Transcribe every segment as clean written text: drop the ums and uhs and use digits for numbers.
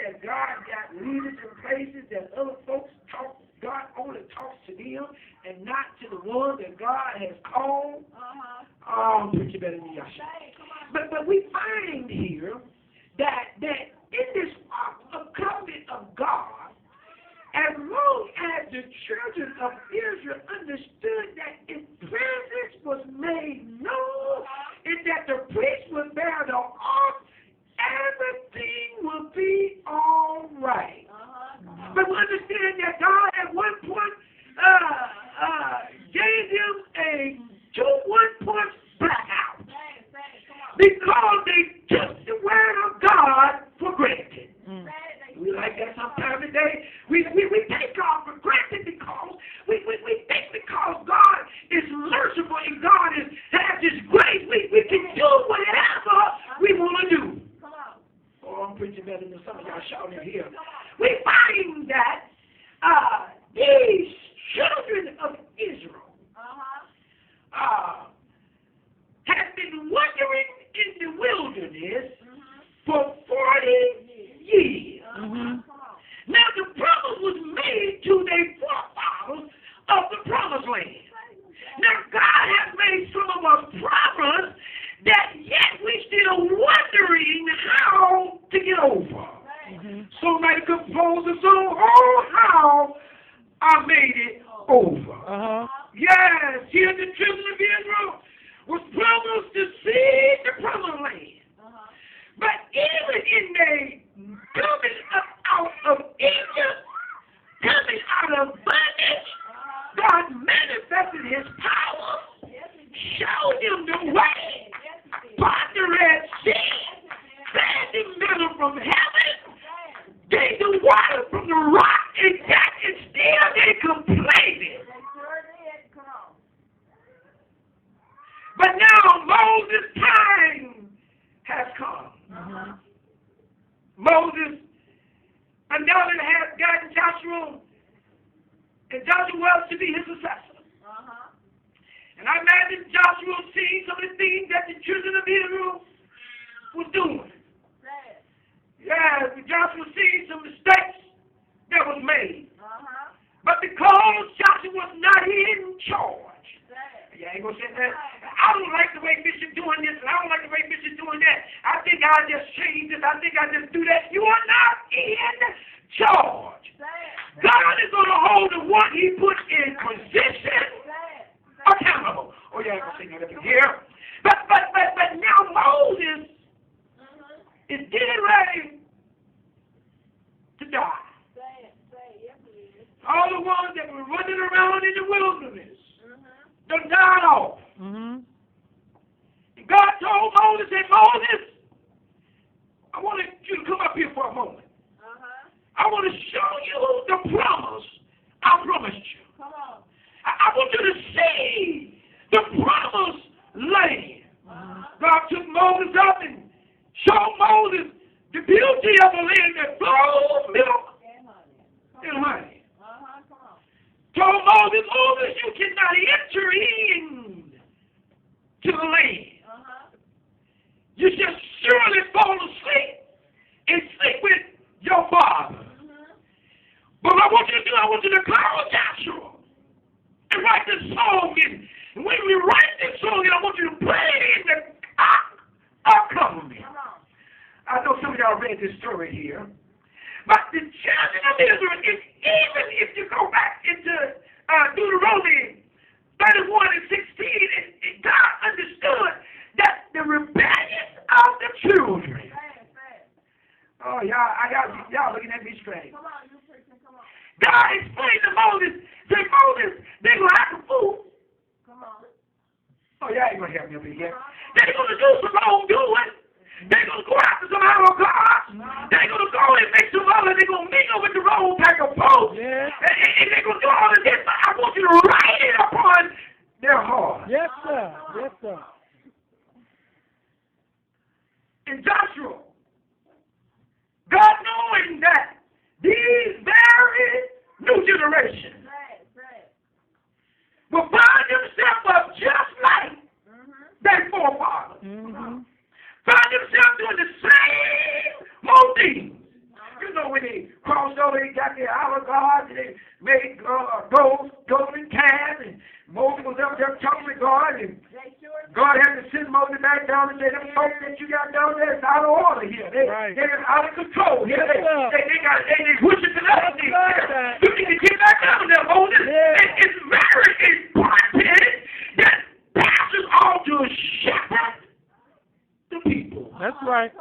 that God got leaders in places that other folks talk. God only talks to them and not to the one that God has called. Oh, preacher better than y'all. But we find here that in this covenant of God, as long as the children of Israel understood that His presence was made known and that the priest would bear the ark, everything will be all right. But we understand that God at one point gave them a 2-1-point blackout because they took the word of God for granted. We like that sometime today. We take God for granted because we think because God is merciful and God has His grace, we can do whatever we want to do. Oh, I'm preaching better than some of y'all shouting here. We find that these children of Israel have been wandering in the wilderness for 40 years. Now the promise was made to their forefathers of the promised land. Now God has made some of us promise that yet we still wondering how to get over. Somebody composed a song, oh how I made it over. Yes, here the children of Israel was promised to see the promised land. But even in the coming up out of Egypt, coming out of bondage, God manifested His power, showed them the way, part the Red Sea, fed them manna from heaven, gave the water from the rock, and that and still they complained. But now Moses' time has come. Moses undoubtedly has gotten Joshua, and Joshua was to be his successor. And I imagine Joshua seeing some of the things that the children of Israel was doing. Yeah, Joshua seeing some mistakes that was made. But because Joshua was not in charge, yeah, I ain't gonna say that. I don't like the way Bishop doing this, and I don't like the way Bishop doing that. I think I'll just change this. I think I'll just do that. You are not in charge. God is going to hold the one He put in position accountable. Oh yeah, I'm gonna sing that up in here. But now Moses is getting ready to die. All the ones that were running around in the wilderness. Done died off. And God told Moses, said, Moses, I want you to come up here for a moment. I want to show you the promise I promised you. I want you to see the promised land. God took Moses up and showed Moses the beauty of a land that flows milk and honey. Told Moses, you cannot enter in to the land. You shall surely fall asleep and sleep with your father. But what I want you to do, I want you to call Joshua and write this song. And when we write this song, I want you to play it in the covenant. I know some of y'all read this story here. But the children of Israel, even if you go back into Deuteronomy 31 and 16, God understood that the rebellion of the children. Oh, y'all looking at me strange. God explained to Moses, said, Moses, they're going to have to fool. Oh, y'all ain't going to help me up here. They're going to do some wrongdoing. They're going to go after some idol gods. They're going to go and make some other. They're going to mingle with the wrong type of folks. Yeah. And they're going to do all of this. But I want you to write it upon their heart. Yes, sir. Yes, sir. And Joshua, God knowing that these very new generations will find themselves up just like their forefathers. Find themselves doing the same got the hourglass, and they made golden calves, and Moses was up there talking to God, and God had to send Moses back down and say, them folks that you got down there is out of order here. They're out of control here. They worshiping other things. You need to get back down there, Moses. It's very important that pastors ought to shepherd the people. That's right.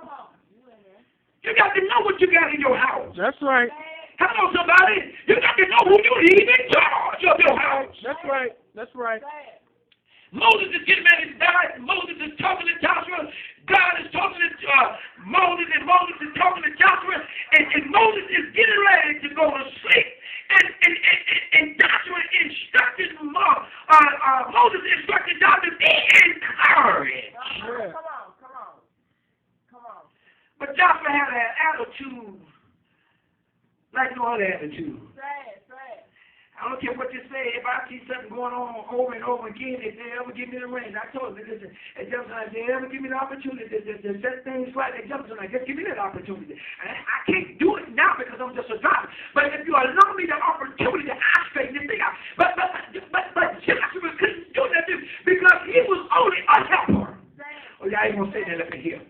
You got to know what you got in your house. That's right. Hello, somebody. You got to know who you leave in charge of your house. That's right. That's right. Moses is getting ready to die. Moses is talking to Joshua. God is talking to Moses, and Moses is talking to Joshua. And Moses is getting ready to go to sleep. And Joshua instructed Moses instructed Joshua to be encouraged. Yeah. But Joshua had an attitude like no other attitude. I don't care what you say. If I see something going on over and over again, if they ever give me the reins, I told you, listen, if they ever give me the opportunity to set things right, they jump tonight. Just give me that opportunity. And I can't do it now because I'm just a driver. But if you allow me the opportunity, I straighten this thing out. But Joshua couldn't do that because he was only a helper. Oh, yeah, I ain't gonna say that up in here.